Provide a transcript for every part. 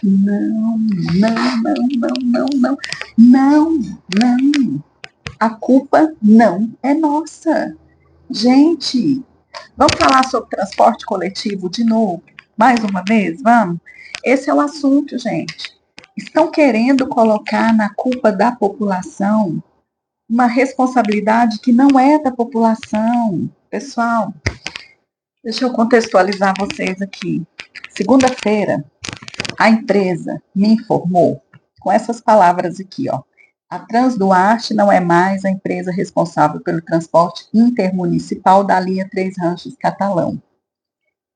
Não, não, não, não, não, não, não, não. A culpa não é nossa. Gente, vamos falar sobre transporte coletivo de novo? Mais uma vez, vamos? Esse é o assunto, gente. Estão querendo colocar na culpa da população uma responsabilidade que não é da população. Pessoal, deixa eu contextualizar vocês aqui. Segunda-feira, a empresa me informou com essas palavras aqui, ó. A Transduarte não é mais a empresa responsável pelo transporte intermunicipal da linha Três Ranchos Catalão.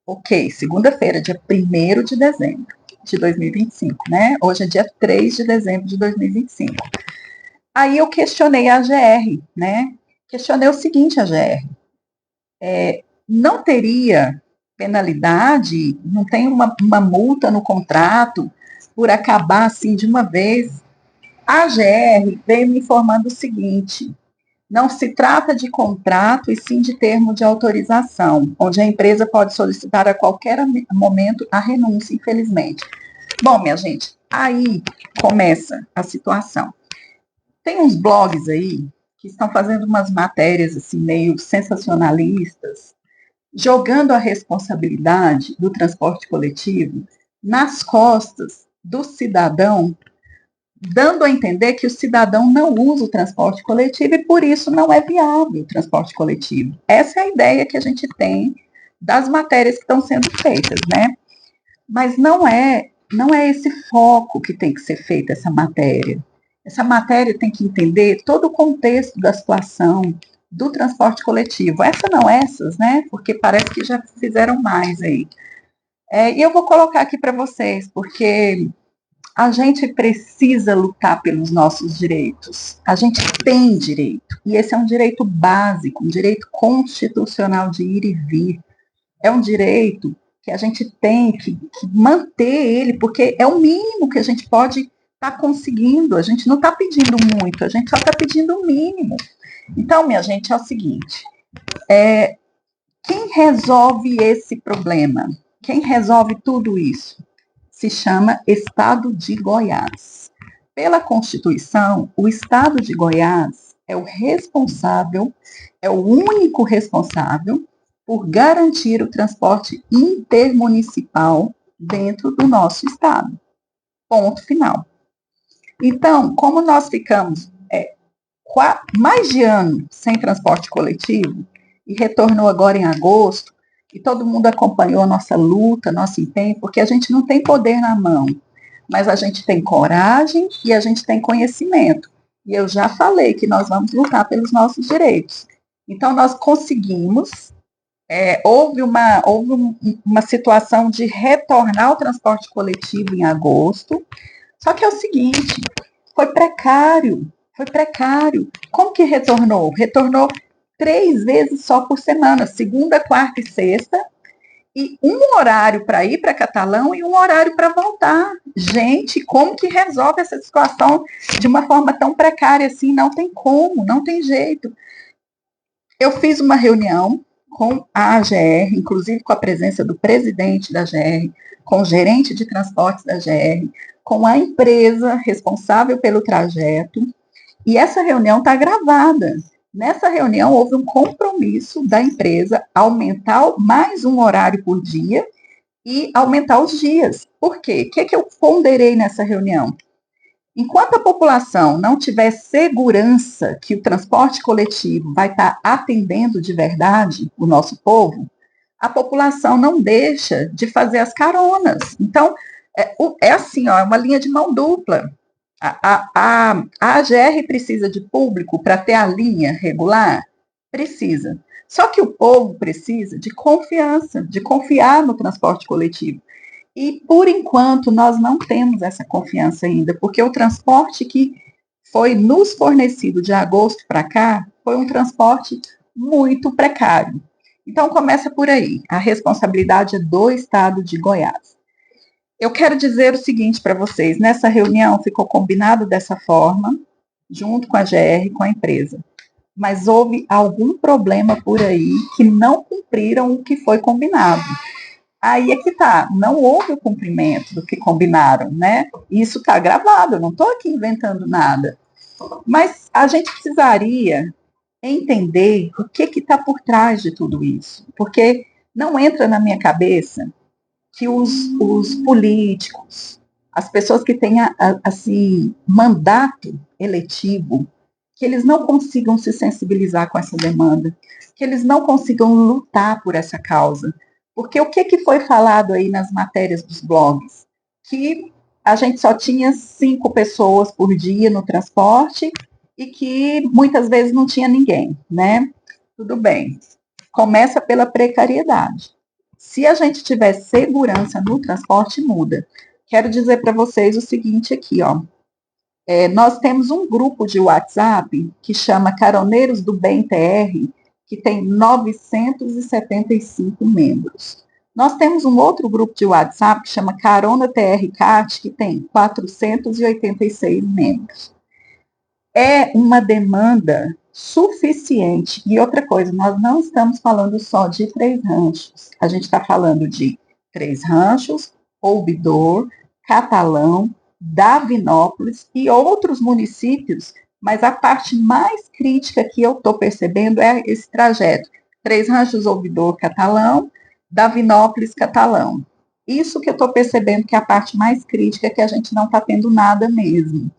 Ok, segunda-feira, dia 1º de dezembro de 2025, né? Hoje é dia 3 de dezembro de 2025. Aí eu questionei a AGR, né? Questionei o seguinte, a AGR. Não teria penalidade, não tem uma multa no contrato por acabar assim de uma vez? A AGR veio me informando o seguinte: não se trata de contrato e sim de termo de autorização, onde a empresa pode solicitar a qualquer momento a renúncia, infelizmente. Bom, minha gente, aí começa a situação. Tem uns blogs aí que estão fazendo umas matérias assim meio sensacionalistas, jogando a responsabilidade do transporte coletivo nas costas do cidadão, dando a entender que o cidadão não usa o transporte coletivo e por isso não é viável o transporte coletivo. Essa é a ideia que a gente tem das matérias que estão sendo feitas, né? Mas não é esse foco que tem que ser feita essa matéria. Essa matéria tem que entender todo o contexto da situação do transporte coletivo. Essas, né? Porque parece que já fizeram mais aí. E eu vou colocar aqui para vocês, porque a gente precisa lutar pelos nossos direitos. A gente tem direito. E esse é um direito básico, um direito constitucional de ir e vir. É um direito que a gente tem que manter ele, porque é o mínimo que a gente pode estar conseguindo. A gente não está pedindo muito, a gente só está pedindo o mínimo. Então, minha gente, é o seguinte: quem resolve esse problema? Quem resolve tudo isso? Se chama Estado de Goiás. Pela Constituição, o Estado de Goiás é o responsável, é o único responsável por garantir o transporte intermunicipal dentro do nosso estado. Ponto final. Então, como nós ficamos mais de ano sem transporte coletivo e retornou agora em agosto, e todo mundo acompanhou a nossa luta, nosso empenho, porque a gente não tem poder na mão, mas a gente tem coragem e a gente tem conhecimento. E eu já falei que nós vamos lutar pelos nossos direitos. Então, nós conseguimos, houve uma situação de retornar ao transporte coletivo em agosto, só que é o seguinte, foi precário. Como que retornou? Retornou 3 vezes só por semana, segunda, quarta e sexta, e um horário para ir para Catalão e um horário para voltar. Gente, como que resolve essa situação de uma forma tão precária assim? Não tem como, não tem jeito. Eu fiz uma reunião com a AGR, inclusive com a presença do presidente da AGR, com o gerente de transportes da AGR, com a empresa responsável pelo trajeto, e essa reunião está gravada. Nessa reunião, houve um compromisso da empresa aumentar mais um horário por dia e aumentar os dias. Por quê? O que eu ponderei nessa reunião? Enquanto a população não tiver segurança que o transporte coletivo vai estar atendendo de verdade o nosso povo, a população não deixa de fazer as caronas. Então, é assim, ó, é uma linha de mão dupla. A AGR precisa de público para ter a linha regular? Precisa. Só que o povo precisa de confiança, de confiar no transporte coletivo. E, por enquanto, nós não temos essa confiança ainda, porque o transporte que foi nos fornecido de agosto para cá foi um transporte muito precário. Então, começa por aí. A responsabilidade é do Estado de Goiás. Eu quero dizer o seguinte para vocês: nessa reunião ficou combinado dessa forma, junto com a GR, com a empresa. Mas houve algum problema por aí que não cumpriram o que foi combinado. Aí é que tá, não houve o cumprimento do que combinaram, né? Isso está gravado, eu não estou aqui inventando nada. Mas a gente precisaria entender o que está por trás de tudo isso, porque não entra na minha cabeça que os políticos, as pessoas que têm assim mandato eletivo, que eles não consigam se sensibilizar com essa demanda, que eles não consigam lutar por essa causa. Porque o que foi falado aí nas matérias dos blogs? Que a gente só tinha 5 pessoas por dia no transporte e que muitas vezes não tinha ninguém, né? Tudo bem. Começa pela precariedade. Se a gente tiver segurança no transporte, muda. Quero dizer para vocês o seguinte aqui, ó. Nós temos um grupo de WhatsApp que chama Caroneiros do Bem TR, que tem 975 membros. Nós temos um outro grupo de WhatsApp que chama Carona TR Cat, que tem 486 membros. É uma demanda suficiente. E outra coisa, nós não estamos falando só de Três Ranchos. A gente está falando de Três Ranchos, Ouvidor, Catalão, Davinópolis e outros municípios, mas a parte mais crítica que eu estou percebendo é esse trajeto. Três Ranchos, Ouvidor, Catalão, Davinópolis, Catalão. Isso que eu estou percebendo que é a parte mais crítica, que a gente não está tendo nada mesmo.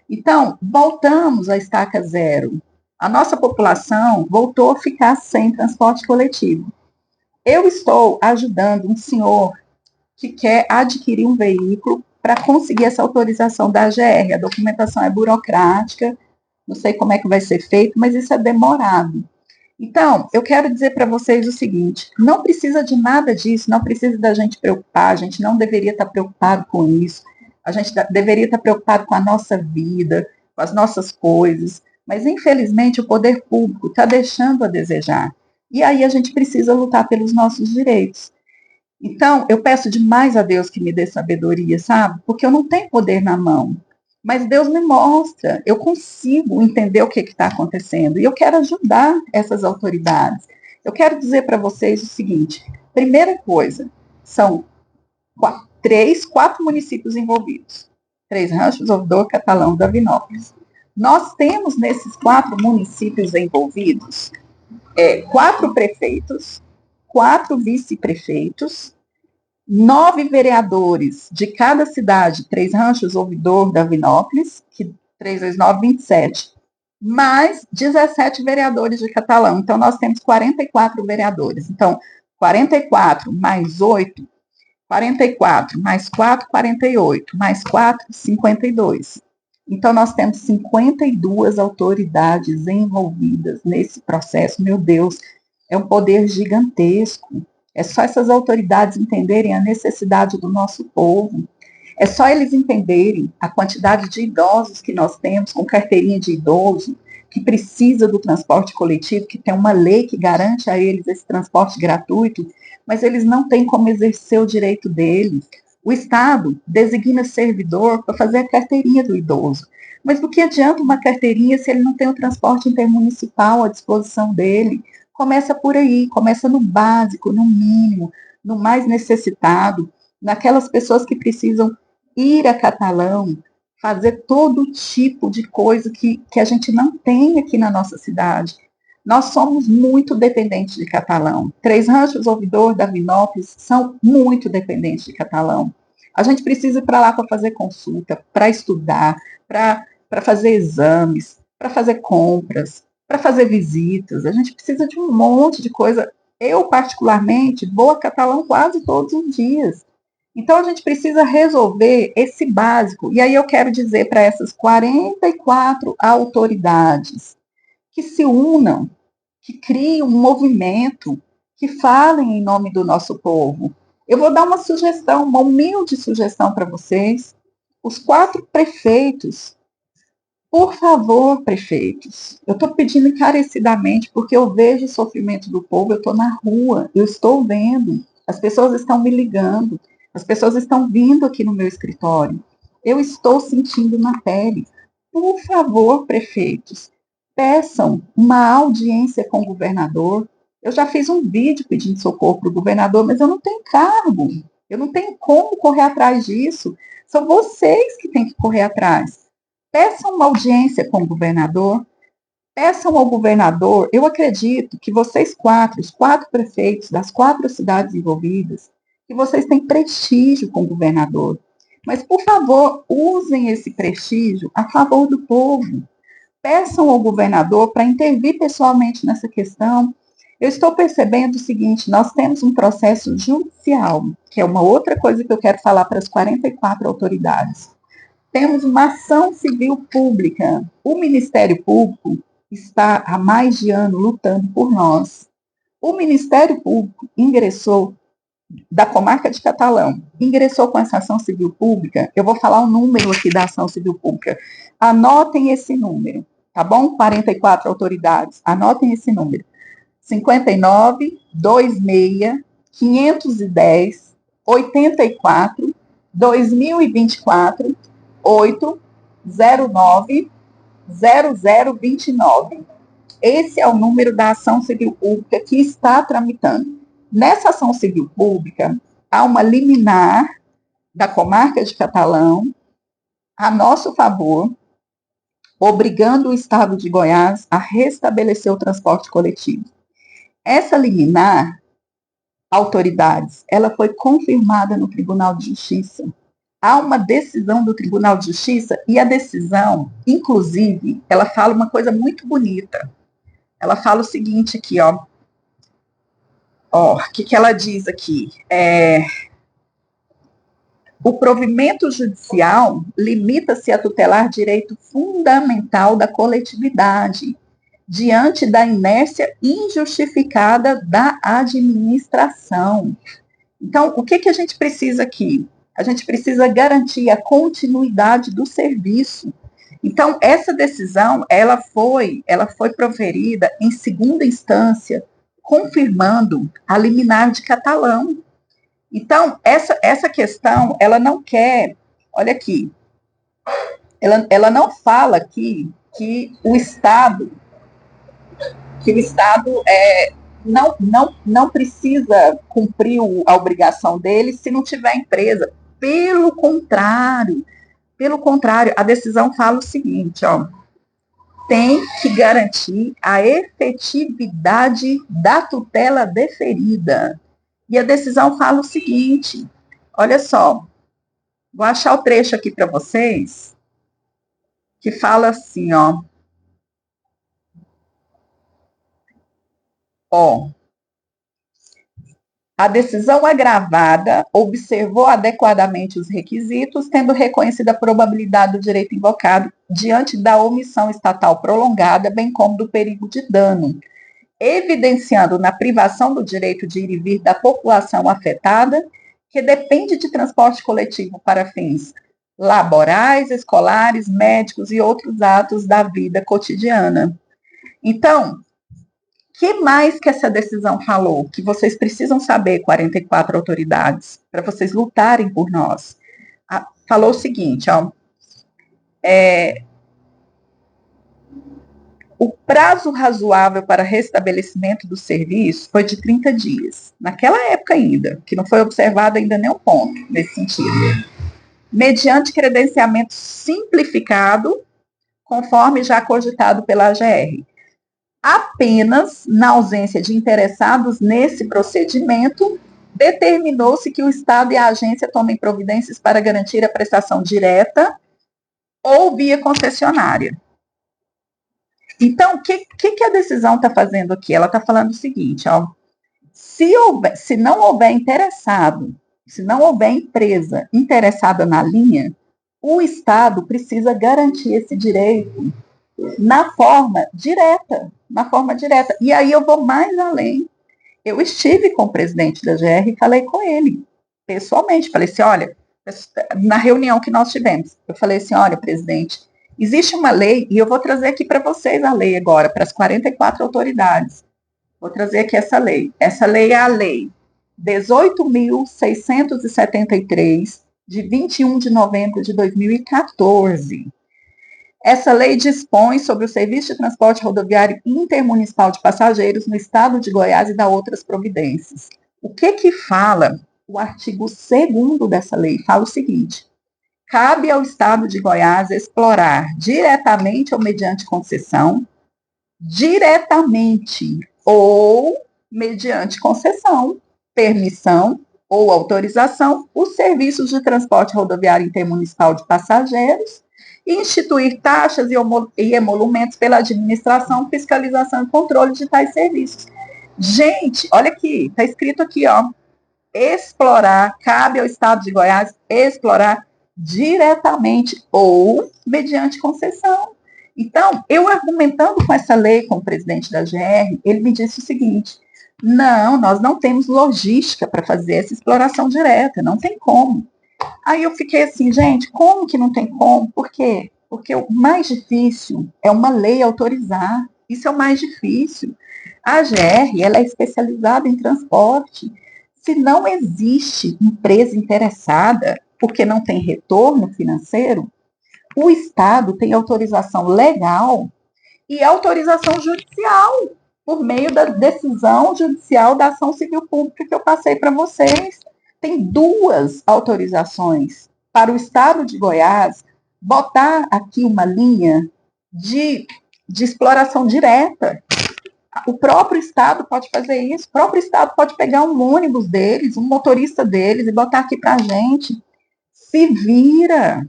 Então, voltamos à estaca zero. A nossa população voltou a ficar sem transporte coletivo. Eu estou ajudando um senhor que quer adquirir um veículo para conseguir essa autorização da AGR. A documentação é burocrática, não sei como é que vai ser feito, mas isso é demorado. Então, eu quero dizer para vocês o seguinte: não precisa de nada disso, não precisa da gente preocupar, a gente não deveria estar preocupado com isso, a gente deveria estar preocupado com a nossa vida, com as nossas coisas, mas infelizmente o poder público está deixando a desejar. E aí a gente precisa lutar pelos nossos direitos. Então, eu peço demais a Deus que me dê sabedoria, sabe? Porque eu não tenho poder na mão. Mas Deus me mostra, eu consigo entender o que está acontecendo. E eu quero ajudar essas autoridades. Eu quero dizer para vocês o seguinte: primeira coisa, são quatro municípios envolvidos. Três Ranchos, Ouvidor, Catalão, Davinópolis. Nós temos nesses 4 municípios envolvidos 4 prefeitos, 4 vice-prefeitos, 9 vereadores de cada cidade, Três Ranchos, Ouvidor, Davinópolis, que 3 vezes 9, 27, mais 17 vereadores de Catalão. Então, nós temos 44 vereadores. Então, 44 mais 8, 44 mais 4, 48, mais 4, 52. Então, nós temos 52 autoridades envolvidas nesse processo. Meu Deus, é um poder gigantesco. É só essas autoridades entenderem a necessidade do nosso povo. É só eles entenderem a quantidade de idosos que nós temos com carteirinha de idoso, que precisa do transporte coletivo, que tem uma lei que garante a eles esse transporte gratuito, mas eles não têm como exercer o direito deles. O Estado designa servidor para fazer a carteirinha do idoso. Mas do que adianta uma carteirinha se ele não tem o transporte intermunicipal à disposição dele? Começa por aí, começa no básico, no mínimo, no mais necessitado, naquelas pessoas que precisam ir a Catalão, fazer todo tipo de coisa que a gente não tem aqui na nossa cidade. Nós somos muito dependentes de Catalão. Três Ranchos, Ouvidor, Davinópolis são muito dependentes de Catalão. A gente precisa ir para lá para fazer consulta, para estudar, para fazer exames, para fazer compras, para fazer visitas. A gente precisa de um monte de coisa. Eu, particularmente, vou a Catalão quase todos os dias. Então, a gente precisa resolver esse básico. E aí eu quero dizer para essas 44 autoridades que se unam, que criem um movimento, que falem em nome do nosso povo. Eu vou dar uma sugestão, uma humilde sugestão para vocês. Os 4 prefeitos, por favor, prefeitos, eu estou pedindo encarecidamente, porque eu vejo o sofrimento do povo, eu estou na rua, eu estou vendo, as pessoas estão me ligando, as pessoas estão vindo aqui no meu escritório, eu estou sentindo na pele. Por favor, prefeitos, peçam uma audiência com o governador, Eu já fiz um vídeo pedindo socorro para o governador, mas eu não tenho cargo. Eu não tenho como correr atrás disso. São vocês que têm que correr atrás. Peçam uma audiência com o governador. Peçam ao governador. Eu acredito que vocês quatro, os quatro prefeitos das quatro cidades envolvidas, que vocês têm prestígio com o governador. Mas, por favor, usem esse prestígio a favor do povo. Peçam ao governador para intervir pessoalmente nessa questão. Eu estou percebendo o seguinte: nós temos um processo judicial, que é uma outra coisa que eu quero falar para as 44 autoridades. Temos uma ação civil pública. O Ministério Público está há mais de ano lutando por nós. O Ministério Público ingressou, da comarca de Catalão, ingressou com essa ação civil pública. Eu vou falar o número aqui da ação civil pública. Anotem esse número, tá bom? 44 autoridades, anotem esse número. 59 26 510 84 2024 809 0029. Esse é o número da ação civil pública que está tramitando. Nessa ação civil pública, há uma liminar da comarca de Catalão a nosso favor, obrigando o Estado de Goiás a restabelecer o transporte coletivo. Essa liminar, autoridades, ela foi confirmada no Tribunal de Justiça. Há uma decisão do Tribunal de Justiça e a decisão, inclusive, ela fala uma coisa muito bonita. Ela fala o seguinte aqui, ó. O que ela diz aqui? O provimento judicial limita-se a tutelar direito fundamental da coletividade, diante da inércia injustificada da administração. Então, o que a gente precisa aqui? A gente precisa garantir a continuidade do serviço. Então, essa decisão, ela foi proferida em segunda instância, confirmando a liminar de Catalão. Então, essa questão, ela não quer, olha aqui, ela não fala aqui que o Estado não precisa cumprir a obrigação dele se não tiver empresa. Pelo contrário, a decisão fala o seguinte, ó, tem que garantir a efetividade da tutela deferida. E a decisão fala o seguinte, olha só, vou achar o trecho aqui para vocês, que fala assim, ó, a decisão agravada observou adequadamente os requisitos, tendo reconhecido a probabilidade do direito invocado diante da omissão estatal prolongada, bem como do perigo de dano, evidenciando na privação do direito de ir e vir da população afetada, que depende de transporte coletivo para fins laborais, escolares, médicos e outros atos da vida cotidiana. Então, que mais que essa decisão falou? Que vocês precisam saber, 44 autoridades, para vocês lutarem por nós. Falou o seguinte, ó, o prazo razoável para restabelecimento do serviço foi de 30 dias. Naquela época ainda, que não foi observado ainda nenhum ponto nesse sentido. Mediante credenciamento simplificado, conforme já cogitado pela AGR. Apenas na ausência de interessados nesse procedimento, determinou-se que o Estado e a agência tomem providências para garantir a prestação direta ou via concessionária. Então, o que a decisão está fazendo aqui? Ela está falando o seguinte, ó, se não houver interessado, se não houver empresa interessada na linha, o Estado precisa garantir esse direito na forma direta. E aí eu vou mais além. Eu estive com o presidente da GR e falei com ele, pessoalmente. Falei assim, olha, na reunião que nós tivemos, eu falei assim, olha, presidente, existe uma lei, e eu vou trazer aqui para vocês a lei agora, para as 44 autoridades. Vou trazer aqui essa lei. Essa lei é a lei 18.673, de 21 de novembro de 2014. Essa lei dispõe sobre o serviço de transporte rodoviário intermunicipal de passageiros no estado de Goiás e dá outras providências. O que que fala o artigo 2º dessa lei? Fala o seguinte: cabe ao estado de Goiás explorar diretamente ou mediante concessão, diretamente ou mediante concessão, permissão ou autorização, os serviços de transporte rodoviário intermunicipal de passageiros, e instituir taxas e emolumentos pela administração, fiscalização e controle de tais serviços. Gente, olha aqui, está escrito aqui, ó, explorar, cabe ao Estado de Goiás explorar diretamente ou mediante concessão. Então, eu argumentando com essa lei com o presidente da GR, ele me disse o seguinte: não, nós não temos logística para fazer essa exploração direta, não tem como. Aí eu fiquei assim, gente, como que não tem como? Por quê? Porque o mais difícil é uma lei autorizar. Isso é o mais difícil. A GR, ela é especializada em transporte. Se não existe empresa interessada, porque não tem retorno financeiro, o Estado tem autorização legal e autorização judicial, por meio da decisão judicial da ação civil pública que eu passei para vocês. Tem 2 autorizações para o Estado de Goiás botar aqui uma linha de exploração direta. O próprio Estado pode fazer isso, o próprio Estado pode pegar um ônibus deles, um motorista deles e botar aqui para a gente. Se vira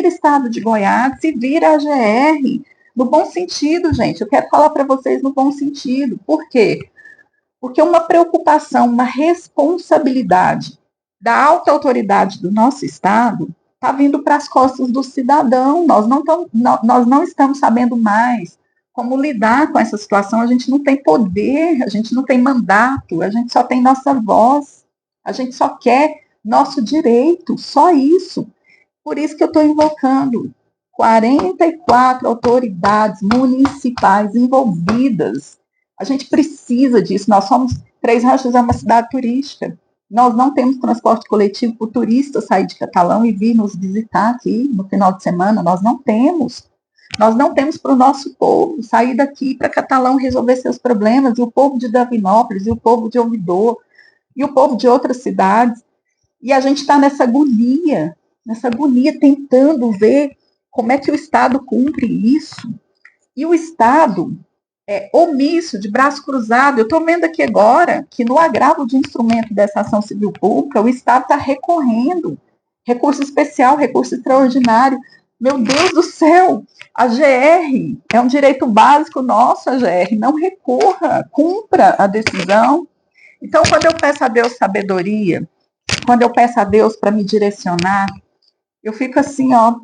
Estado de Goiás, se vira a GR, no bom sentido, gente. Eu quero falar para vocês no bom sentido. Por quê? Porque uma preocupação, uma responsabilidade da alta autoridade do nosso Estado está vindo para as costas do cidadão. Nós não estamos sabendo mais como lidar com essa situação. A gente não tem poder, a gente não tem mandato, a gente só tem nossa voz, a gente só quer nosso direito, só isso. Por isso que eu estou invocando 44 autoridades municipais envolvidas. A gente precisa disso. Nós somos, Três Ranchos é uma cidade turística. Nós não temos transporte coletivo para o turista sair de Catalão e vir nos visitar aqui no final de semana. Nós não temos. Nós não temos para o nosso povo sair daqui para Catalão resolver seus problemas, e o povo de Davinópolis, e o povo de Ouvidor, e o povo de outras cidades. E a gente está nessa agonia, tentando ver como é que o Estado cumpre isso. E o Estado é omisso, de braço cruzado. Eu estou vendo aqui agora que no agravo de instrumento dessa ação civil pública, o Estado está recorrendo. Recurso especial, recurso extraordinário. Meu Deus do céu, a GR é um direito básico nosso, a GR. Não recorra, cumpra a decisão. Então, quando eu peço a Deus sabedoria, quando eu peço a Deus para me direcionar, eu fico assim, ó,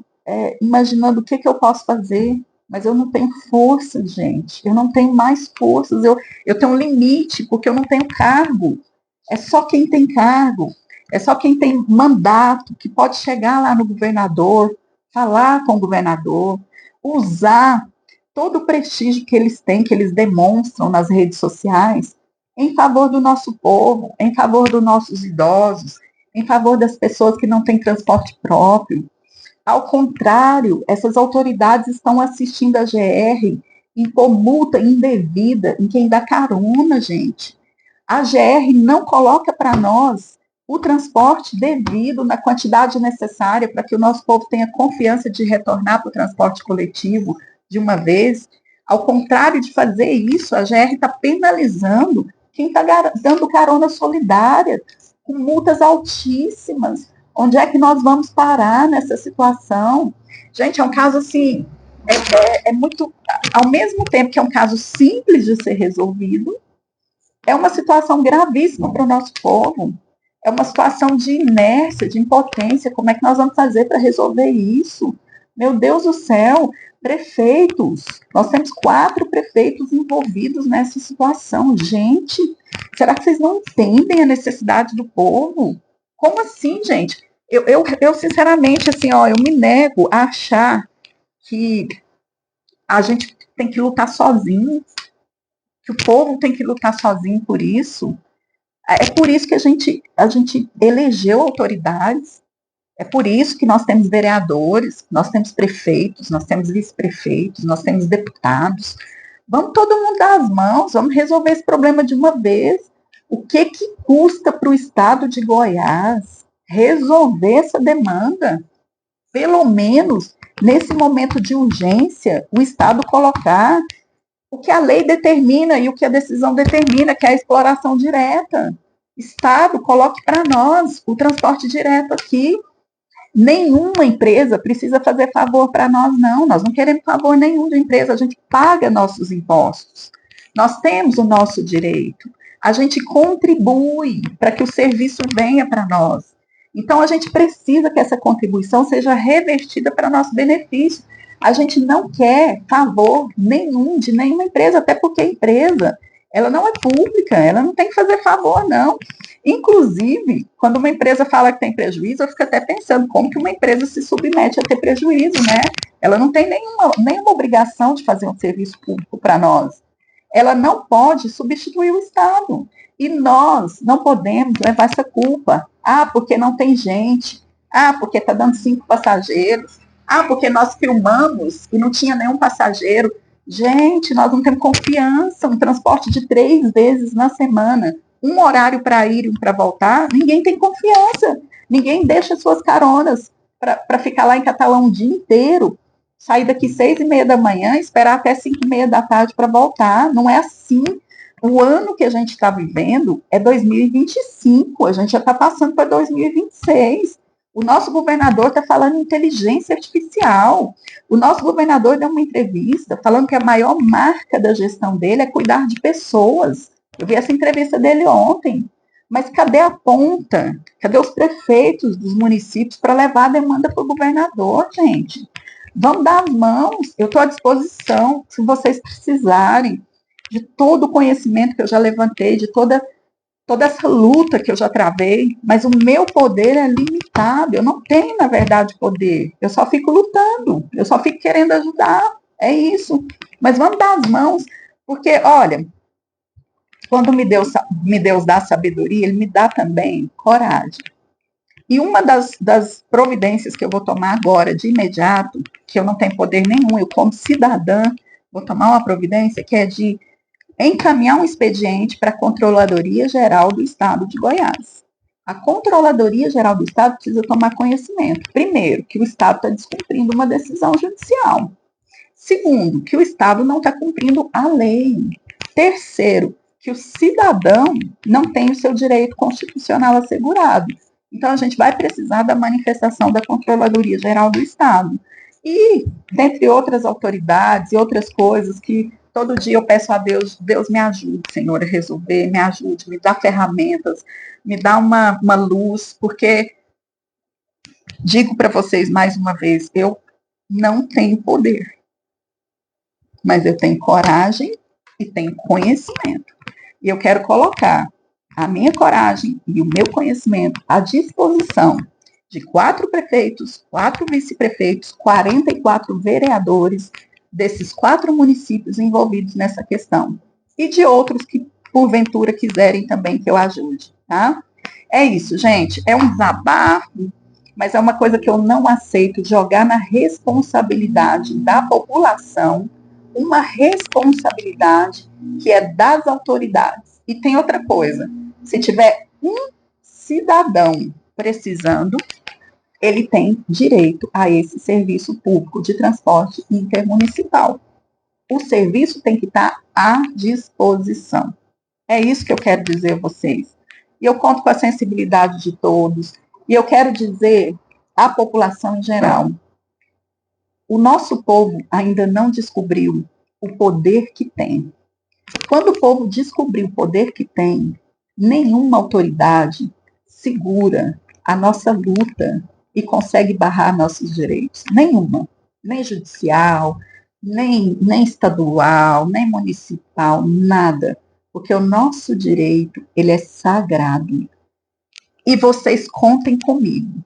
imaginando o que eu posso fazer, mas eu não tenho força, gente. Eu não tenho mais forças. Eu tenho um limite, porque eu não tenho cargo. É só quem tem cargo, é só quem tem mandato que pode chegar lá no governador, falar com o governador, usar todo o prestígio que eles têm, que eles demonstram nas redes sociais, em favor do nosso povo, em favor dos nossos idosos, em favor das pessoas que não têm transporte próprio. Ao contrário, essas autoridades estão assistindo a GR em multa indevida em quem dá carona, gente. A GR não coloca para nós o transporte devido na quantidade necessária para que o nosso povo tenha confiança de retornar para o transporte coletivo de uma vez. Ao contrário de fazer isso, a GR está penalizando quem está dando carona solidária, com multas altíssimas. Onde é que nós vamos parar nessa situação? Gente, é um caso assim, muito, ao mesmo tempo que é um caso simples de ser resolvido, é uma situação gravíssima para o nosso povo. É uma situação de inércia, de impotência. Como é que nós vamos fazer para resolver isso? Meu Deus do céu, prefeitos. Nós temos 4 prefeitos envolvidos nessa situação. Gente, será que vocês não entendem a necessidade do povo? Como assim, gente? Eu sinceramente, assim, ó, eu me nego a achar que a gente tem que lutar sozinho, que o povo tem que lutar sozinho por isso. É por isso que a gente elegeu autoridades, É por isso que nós temos vereadores, nós temos prefeitos, nós temos vice-prefeitos, nós temos deputados. Vamos todo mundo dar as mãos, vamos resolver esse problema de uma vez. O que custa para o estado de Goiás resolver essa demanda? Pelo menos, nesse momento de urgência, o estado colocar o que a lei determina e o que a decisão determina, que é a exploração direta. Estado, coloque para nós o transporte direto aqui. Nenhuma empresa precisa fazer favor para nós, não. Nós não queremos favor nenhum de empresa, a gente paga nossos impostos. Nós temos o nosso direito. A gente contribui para que o serviço venha para nós. Então, a gente precisa que essa contribuição seja revertida para nosso benefício. A gente não quer favor nenhum de nenhuma empresa, até porque a empresa, ela não é pública, ela não tem que fazer favor, não. Inclusive, quando uma empresa fala que tem prejuízo, eu fico até pensando como que uma empresa se submete a ter prejuízo, né? Ela não tem nenhuma obrigação de fazer um serviço público para nós. Ela não pode substituir o Estado. E nós não podemos levar essa culpa. Ah, porque não tem gente. Ah, porque está dando 5 passageiros. Ah, porque nós filmamos e não tinha nenhum passageiro. Gente, nós não temos confiança. Um transporte de 3 vezes na semana, um horário para ir e um para voltar, ninguém tem confiança. Ninguém deixa suas caronas para ficar lá em Catalão o dia inteiro, sair daqui 6h30 da manhã, esperar até 5h30 da tarde para voltar. Não é assim. O ano que a gente está vivendo é 2025, a gente já está passando para 2026. O nosso governador está falando em inteligência artificial. O nosso governador deu uma entrevista falando que a maior marca da gestão dele é cuidar de pessoas. Eu vi essa entrevista dele ontem. Mas cadê a ponta? Cadê os prefeitos dos municípios para levar a demanda para o governador, gente? Vamos dar as mãos. Eu estou à disposição, se vocês precisarem, de todo o conhecimento que eu já levantei, de toda essa luta que eu já travei, mas o meu poder é limitado. Eu não tenho, na verdade, poder. Eu só fico lutando, eu só fico querendo ajudar. É isso. Mas vamos dar as mãos, porque, olha, quando me Deus dá sabedoria, Ele me dá também coragem. E uma das providências que eu vou tomar agora, de imediato, que eu não tenho poder nenhum, eu como cidadã, vou tomar uma providência que é de encaminhar um expediente para a Controladoria Geral do Estado de Goiás. A Controladoria Geral do Estado precisa tomar conhecimento. Primeiro, que o Estado está descumprindo uma decisão judicial. Segundo, que o Estado não está cumprindo a lei. Terceiro, que o cidadão não tem o seu direito constitucional assegurado. Então, a gente vai precisar da manifestação da Controladoria Geral do Estado. E, dentre outras autoridades e outras coisas que todo dia eu peço a Deus, Deus me ajude, Senhor, a resolver, me ajude, me dá ferramentas, me dá uma luz, porque, digo para vocês mais uma vez, eu não tenho poder, mas eu tenho coragem e tenho conhecimento. E eu quero colocar a minha coragem e o meu conhecimento à disposição de 4 prefeitos, 4 vice-prefeitos, 44 vereadores desses 4 municípios envolvidos nessa questão. E de outros que, porventura, quiserem também que eu ajude, tá? É isso, gente. É um desabafo, mas é uma coisa que eu não aceito, jogar na responsabilidade da população, uma responsabilidade que é das autoridades. E tem outra coisa, se tiver um cidadão precisando, ele tem direito a esse serviço público de transporte intermunicipal. O serviço tem que estar à disposição. É isso que eu quero dizer a vocês. E eu conto com a sensibilidade de todos. E eu quero dizer à população em geral, o nosso povo ainda não descobriu o poder que tem. Quando o povo descobrir o poder que tem, nenhuma autoridade segura a nossa luta e consegue barrar nossos direitos. Nenhuma. Nem judicial, nem estadual, nem municipal, nada. Porque o nosso direito, ele é sagrado. E vocês contem comigo.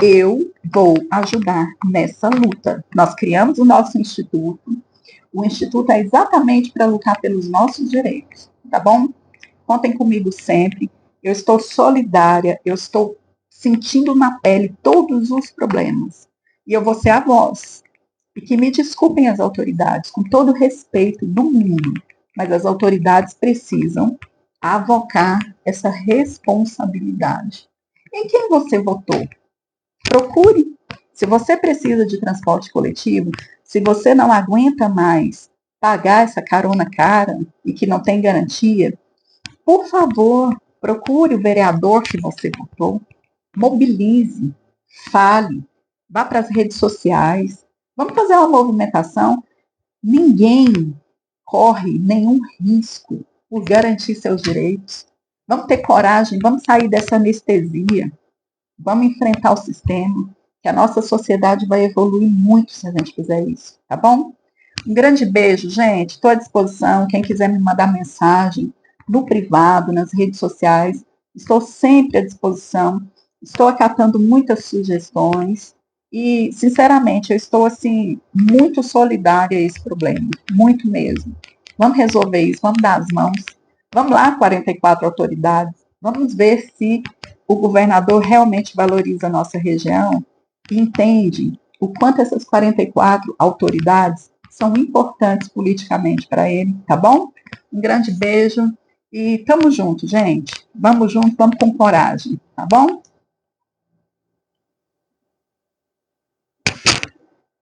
Eu vou ajudar nessa luta. Nós criamos o nosso instituto. O instituto é exatamente para lutar pelos nossos direitos, tá bom? Contem comigo sempre. Eu estou solidária, eu estou sentindo na pele todos os problemas. E eu vou ser a voz. E que me desculpem as autoridades, com todo o respeito do mundo, mas as autoridades precisam avocar essa responsabilidade. Em quem você votou? Procure. Se você precisa de transporte coletivo, se você não aguenta mais pagar essa carona cara e que não tem garantia, por favor, procure o vereador que você votou, mobilize, fale, vá para as redes sociais, vamos fazer uma movimentação. Ninguém corre nenhum risco por garantir seus direitos. Vamos ter coragem, vamos sair dessa anestesia, vamos enfrentar o sistema, que a nossa sociedade vai evoluir muito se a gente fizer isso, tá bom? Um grande beijo, gente. Estou à disposição. Quem quiser me mandar mensagem no privado, nas redes sociais, estou sempre à disposição. Estou acatando muitas sugestões e, sinceramente, eu estou assim muito solidária a esse problema, muito mesmo. Vamos resolver isso, vamos dar as mãos. Vamos lá, 44 autoridades. Vamos ver se o governador realmente valoriza a nossa região e entende o quanto essas 44 autoridades são importantes politicamente para ele, tá bom? Um grande beijo e tamo junto, gente. Vamos junto, vamos com coragem, tá bom?